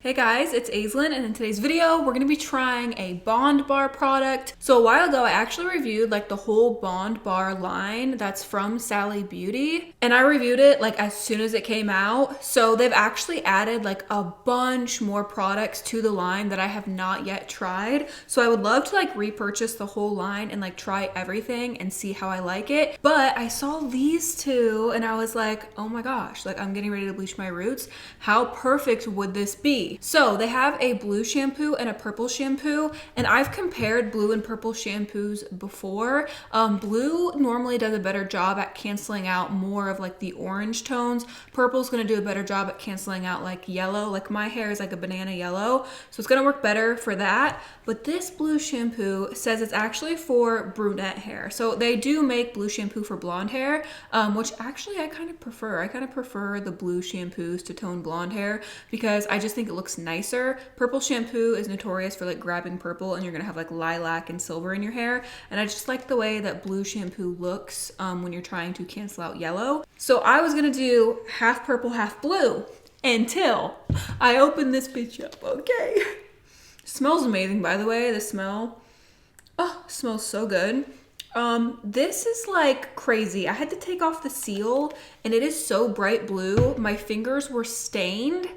Hey guys, it's Aislinn, and in today's video, we're gonna be trying a Bond Bar product. So a while ago, I actually reviewed like the whole Bond Bar line that's from Sally Beauty, and I reviewed it like as soon as it came out. So they've actually added like a bunch more products to the line that I have not yet tried. So I would love to like repurchase the whole line and like try everything and see how I like it. But I saw these two and I was like, oh my gosh, like I'm getting ready to bleach my roots. How perfect would this be? So they have a blue shampoo and a purple shampoo, and I've compared blue and purple shampoos before. Blue normally does a better job at canceling out more of like the orange tones. Purple's gonna do a better job at canceling out like yellow. Like my hair is like a banana yellow, so it's gonna work better for that. But this blue shampoo says it's actually for brunette hair. So they do make blue shampoo for blonde hair, which actually I kind of prefer. I kind of prefer the blue shampoos to tone blonde hair because I just think it looks nicer. Purple shampoo is notorious for like grabbing purple and you're gonna have like lilac and silver in your hair. And I just like the way that blue shampoo looks when you're trying to cancel out yellow. So I was gonna do half purple, half blue until I opened this bitch up, okay? Smells amazing, by the way. The smell, oh, smells so good. This is like crazy. I had to take off the seal and it is so bright blue. My fingers were stained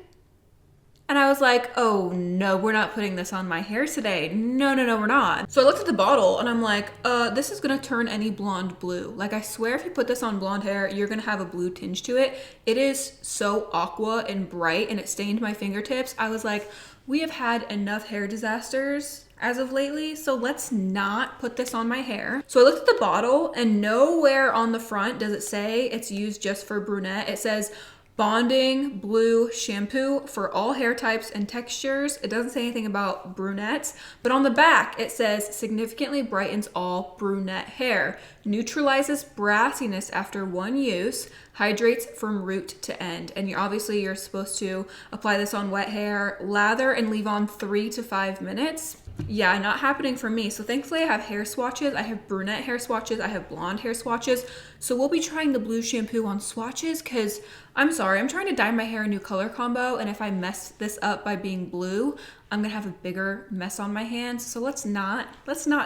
and I was like, oh no, we're not putting this on my hair today. No, we're not. So I looked at the bottle and I'm like, this is gonna turn any blonde blue. Like I swear if you put this on blonde hair, you're gonna have a blue tinge to it. It is so aqua and bright and it stained my fingertips. I was like, we have had enough hair disasters as of lately, so let's not put this on my hair. So I looked at the bottle and nowhere on the front does it say it's used just for brunette. It says bonding blue shampoo for all hair types and textures. It doesn't say anything about brunettes, but on the back it says significantly brightens all brunette hair, neutralizes brassiness after one use, hydrates from root to end. And you're supposed to apply this on wet hair, lather and leave on 3 to 5 minutes. Yeah, not happening for me. So thankfully I have hair swatches. I have brunette hair swatches. I have blonde hair swatches. So we'll be trying the blue shampoo on swatches because I'm sorry, I'm trying to dye my hair a new color combo. And if I mess this up by being blue, I'm gonna have a bigger mess on my hands. So let's not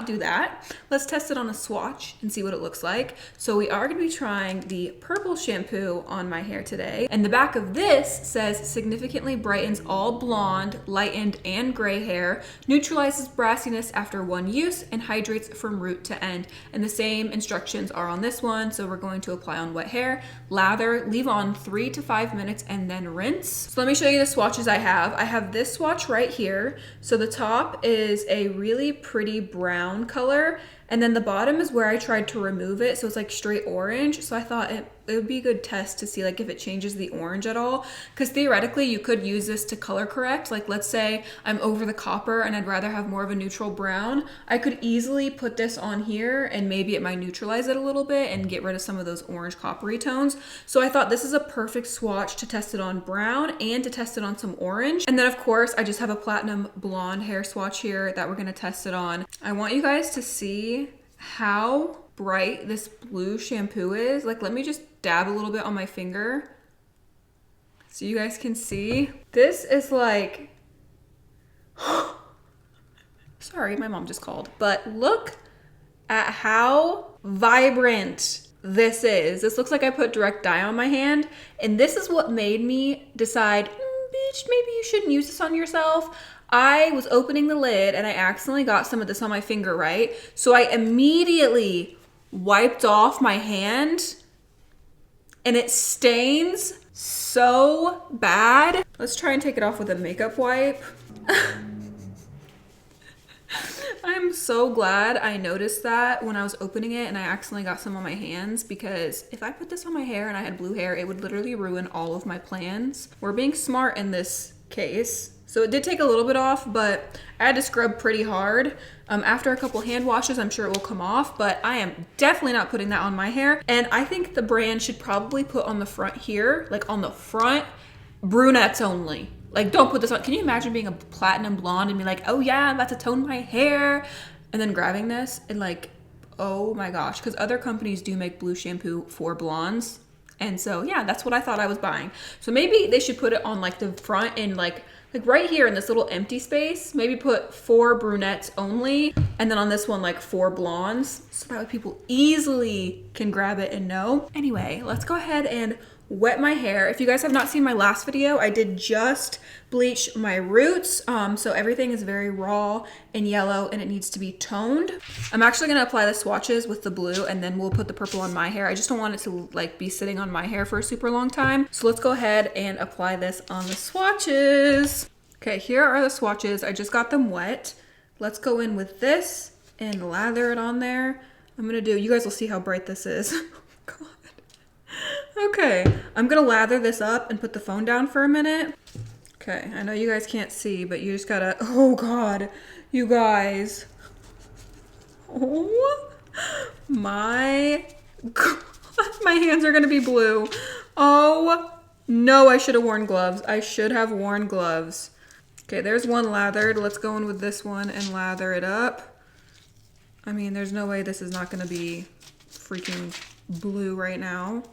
do that. Let's test it on a swatch and see what it looks like. So we are gonna be trying the purple shampoo on my hair today. And the back of this says significantly brightens all blonde, lightened, and gray hair, neutralizes brassiness after one use, and hydrates from root to end. And the same instructions are on this one. So we're going to apply on wet hair, lather, leave on 3 to 5 minutes, and then rinse. So let me show you the swatches I have. I have this swatch right here. So the top is a really pretty brown color, and then the bottom is where I tried to remove it, so it's like straight orange. So I thought it would be a good test to see like if it changes the orange at all, because theoretically you could use this to color correct. Like let's say I'm over the copper and I'd rather have more of a neutral brown, I could easily put this on here and maybe it might neutralize it a little bit and get rid of some of those orange coppery tones. So I thought this is a perfect swatch to test it on brown and to test it on some orange. And then of course I just have a platinum blonde hair swatch here that we're going to test it on. I want you guys to see how bright this blue shampoo is. Like let me just dab a little bit on my finger so you guys can see. This is like sorry, my mom just called, but look at how vibrant this is. This looks like I put direct dye on my hand, and this is what made me decide, bitch, maybe you shouldn't use this on yourself. I was opening the lid and I accidentally got some of this on my finger, right? So I immediately wiped off my hand and it stains so bad. Let's try and take it off with a makeup wipe. I'm so glad I noticed that when I was opening it and I accidentally got some on my hands, because if I put this on my hair and I had blue hair, it would literally ruin all of my plans. We're being smart in this case. So it did take a little bit off, but I had to scrub pretty hard. After a couple hand washes, I'm sure it will come off, but I am definitely not putting that on my hair. And I think the brand should probably put on the front here, like on the front, brunettes only. Like don't put this on. Can you imagine being a platinum blonde and be like, oh yeah, I'm about to tone my hair, and then grabbing this and like, oh my gosh, because other companies do make blue shampoo for blondes. And so yeah, that's what I thought I was buying. So maybe they should put it on like the front and like like right here in this little empty space, maybe put 4 brunettes only, and then on this one, like 4 blondes, so that way people easily can grab it and know. Anyway, let's go ahead and wet my hair. If you guys have not seen my last video, I did just bleach my roots, so everything is very raw and yellow and it needs to be toned. I'm actually gonna apply the swatches with the blue and then we'll put the purple on my hair. I just don't want it to like be sitting on my hair for a super long time. So let's go ahead and apply this on the swatches. Okay, here are the swatches. I just got them wet. Let's go in with this and lather it on there. I'm gonna do, you guys will see how bright this is. God. Okay, I'm gonna lather this up and put the phone down for a minute. Okay, I know you guys can't see, but you just gotta, oh God, you guys. Oh my God, my hands are gonna be blue. Oh no, I should have worn gloves. I should have worn gloves. Okay, there's one lathered. Let's go in with this one and lather it up. I mean, there's no way this is not gonna be freaking blue right now.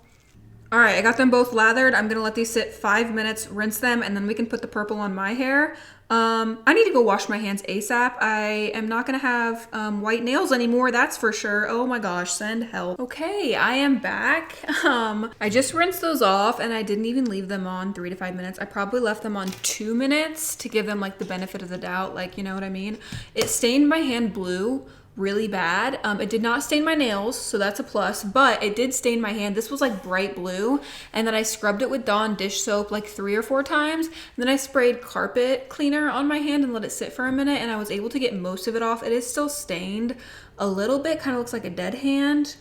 All right, I got them both lathered. I'm gonna let these sit 5 minutes, rinse them, and then we can put the purple on my hair. I need to go wash my hands ASAP. I am not gonna have white nails anymore, that's for sure. Oh my gosh, send help. Okay, I am back. I just rinsed those off and I didn't even leave them on 3 to 5 minutes. I probably left them on 2 minutes to give them like the benefit of the doubt, like, you know what I mean? It stained my hand blue really bad. It did not stain my nails, so that's a plus, but it did stain my hand. This was like bright blue, and then I scrubbed it with Dawn dish soap like 3 or 4 times. And then I sprayed carpet cleaner on my hand and let it sit for a minute, and I was able to get most of it off. It is still stained a little bit, kind of looks like a dead hand,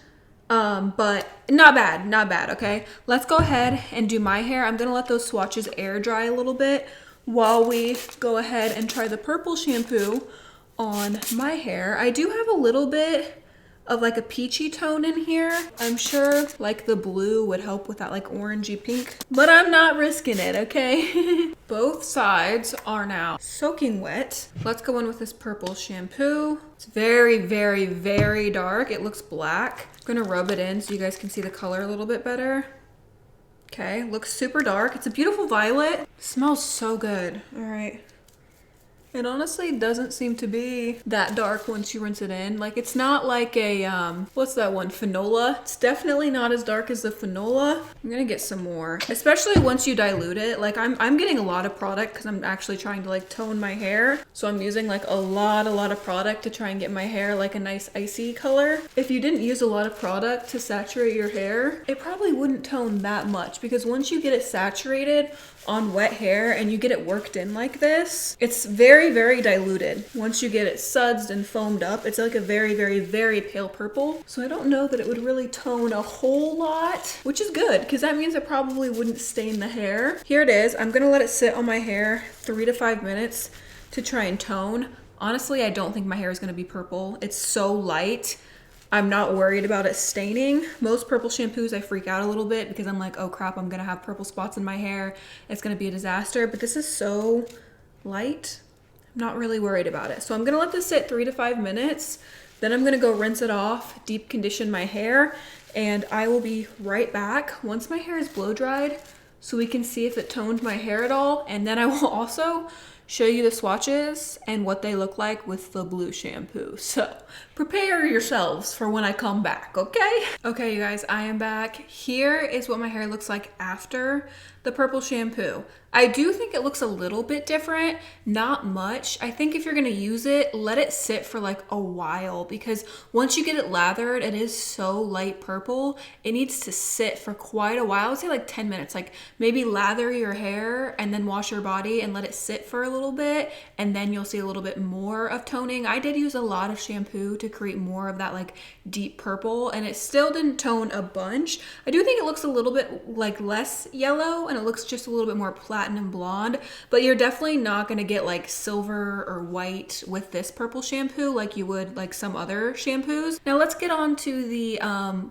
but not bad, not bad, okay? Let's go ahead and do my hair. I'm gonna let those swatches air dry a little bit while we go ahead and try the purple shampoo on my hair. I do have a little bit of like a peachy tone in here. I'm sure like the blue would help with that like orangey pink, but I'm not risking it, okay? Both sides are now soaking wet. Let's go in with this purple shampoo. It's very, very, very dark. It looks black. I'm gonna rub it in so you guys can see the color a little bit better. Okay, looks super dark. It's a beautiful violet. Smells so good. All right. It honestly doesn't seem to be that dark once you rinse it in. Like, it's not like a, what's that one? Finola. It's definitely not as dark as the Finola. I'm gonna get some more, especially once you dilute it. Like, I'm getting a lot of product because I'm actually trying to like tone my hair. So I'm using like a lot of product to try and get my hair like a nice icy color. If you didn't use a lot of product to saturate your hair, it probably wouldn't tone that much, because once you get it saturated on wet hair and you get it worked in like this, it's very, very diluted. Once you get it sudsed and foamed up, it's like a very, very, very pale purple. So I don't know that it would really tone a whole lot, which is good because that means it probably wouldn't stain the hair. Here it is. I'm gonna let it sit on my hair 3 to 5 minutes to try and tone. Honestly, I don't think my hair is gonna be purple. It's so light. I'm not worried about it staining. Most purple shampoos, I freak out a little bit because I'm like, oh crap, I'm gonna have purple spots in my hair. It's gonna be a disaster, but this is so light. I'm not really worried about it. So I'm gonna let this sit 3 to 5 minutes. Then I'm gonna go rinse it off, deep condition my hair, and I will be right back once my hair is blow dried so we can see if it toned my hair at all. And then I will also show you the swatches and what they look like with the blue shampoo. So prepare yourselves for when I come back, okay? Okay, you guys, I am back. Here is what my hair looks like after the purple shampoo. I do think it looks a little bit different, not much. I think if you're gonna use it, let it sit for like a while, because once you get it lathered, it is so light purple. It needs to sit for quite a while. I would say like 10 minutes, like maybe lather your hair and then wash your body and let it sit for a little bit, and then you'll see a little bit more of toning. I did use a lot of shampoo to create more of that like deep purple, and it still didn't tone a bunch. I do think it looks a little bit like less yellow, and it looks just a little bit more platinum blonde, but you're definitely not gonna get like silver or white with this purple shampoo like you would like some other shampoos. Now let's get on to the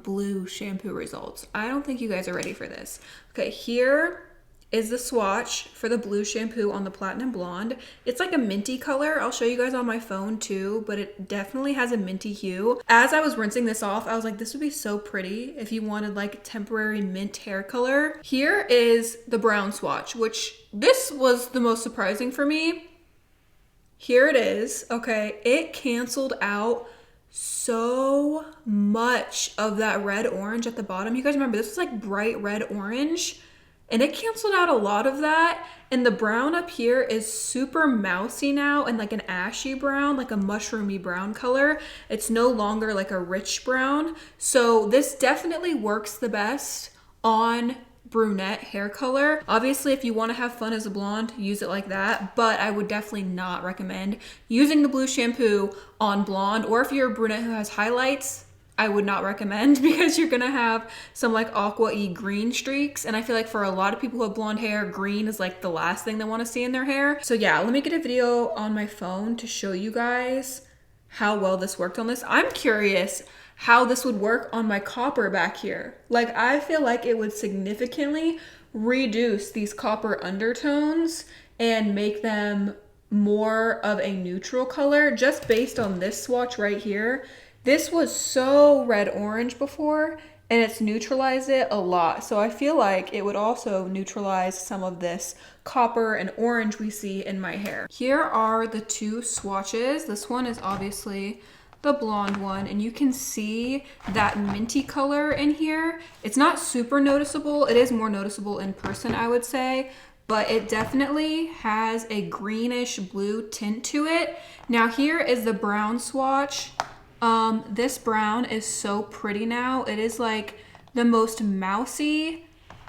blue shampoo results. I don't think you guys are ready for this. Okay, here is the swatch for the blue shampoo on the Platinum Blonde. It's like a minty color. I'll show you guys on my phone too, but it definitely has a minty hue. As I was rinsing this off, I was like, this would be so pretty if you wanted like temporary mint hair color. Here is the brown swatch, which this was the most surprising for me. Here it is. Okay, it canceled out so much of that red orange at the bottom. You guys remember this was like bright red orange, and it canceled out a lot of that. And the brown up here is super mousy now and like an ashy brown, like a mushroomy brown color. It's no longer like a rich brown. So this definitely works the best on brunette hair color. Obviously, if you want to have fun as a blonde, use it like that, but I would definitely not recommend using the blue shampoo on blonde. Or if you're a brunette who has highlights, I would not recommend, because you're gonna have some like aqua-y green streaks, and I feel like for a lot of people who have blonde hair, green is like the last thing they want to see in their hair. So yeah, let me get a video on my phone to show you guys how well this worked on this. I'm curious how this would work on my copper back here. Like, I feel like it would significantly reduce these copper undertones and make them more of a neutral color just based on this swatch right here. This was so red orange before, and it's neutralized it a lot. So I feel like it would also neutralize some of this copper and orange we see in my hair. Here are the two swatches. This one is obviously the blonde one, and you can see that minty color in here. It's not super noticeable. It is more noticeable in person, I would say, but it definitely has a greenish blue tint to it. Now here is the brown swatch. This brown is so pretty now. It is like the most mousy,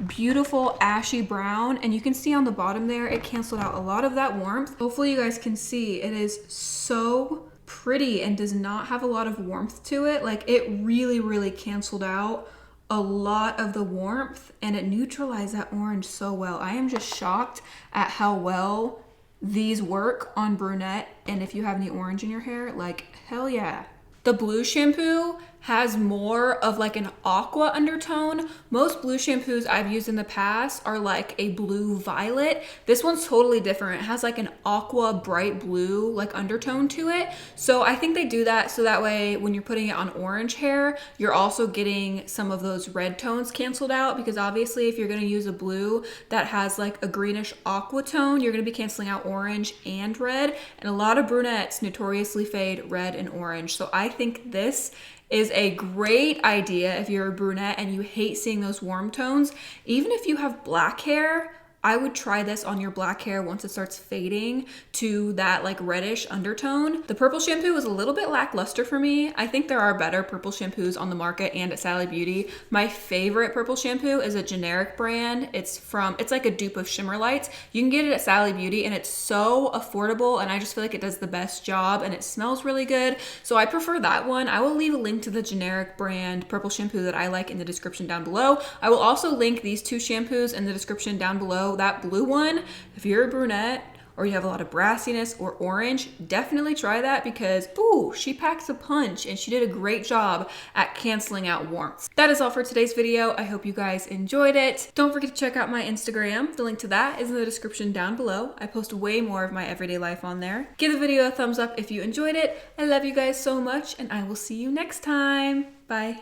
beautiful ashy brown, and you can see on the bottom there, it canceled out a lot of that warmth. Hopefully you guys can see it is so pretty and does not have a lot of warmth to it. Like, it really canceled out a lot of the warmth, and it neutralized that orange so well. I am just shocked at how well these work on brunette, and if you have any orange in your hair, like, hell yeah. The blue shampoo has more of like an aqua undertone. Most blue shampoos I've used in the past are like a blue violet. This one's totally different. It has like an aqua bright blue like undertone to it. So I think they do that so that way when you're putting it on orange hair, you're also getting some of those red tones canceled out, because obviously if you're gonna use a blue that has like a greenish aqua tone, you're gonna be canceling out orange and red. And a lot of brunettes notoriously fade red and orange. So I think this is a great idea if you're a brunette and you hate seeing those warm tones. Even if you have black hair, I would try this on your black hair once it starts fading to that like reddish undertone. The purple shampoo was a little bit lackluster for me. I think there are better purple shampoos on the market and at Sally Beauty. My favorite purple shampoo is a generic brand. It's like a dupe of Shimmer Lights. You can get it at Sally Beauty and it's so affordable, and I just feel like it does the best job and it smells really good. So I prefer that one. I will leave a link to the generic brand purple shampoo that I like in the description down below. I will also link these two shampoos in the description down below. That blue one, if you're a brunette or you have a lot of brassiness or orange, definitely try that, because ooh, she packs a punch and she did a great job at canceling out warmth. That is all for today's video. I hope you guys enjoyed it. Don't forget to check out my Instagram. The link to that is in the description down below. I post way more of my everyday life on there. Give the video a thumbs up if you enjoyed it. I love you guys so much, and I will see you next time. Bye.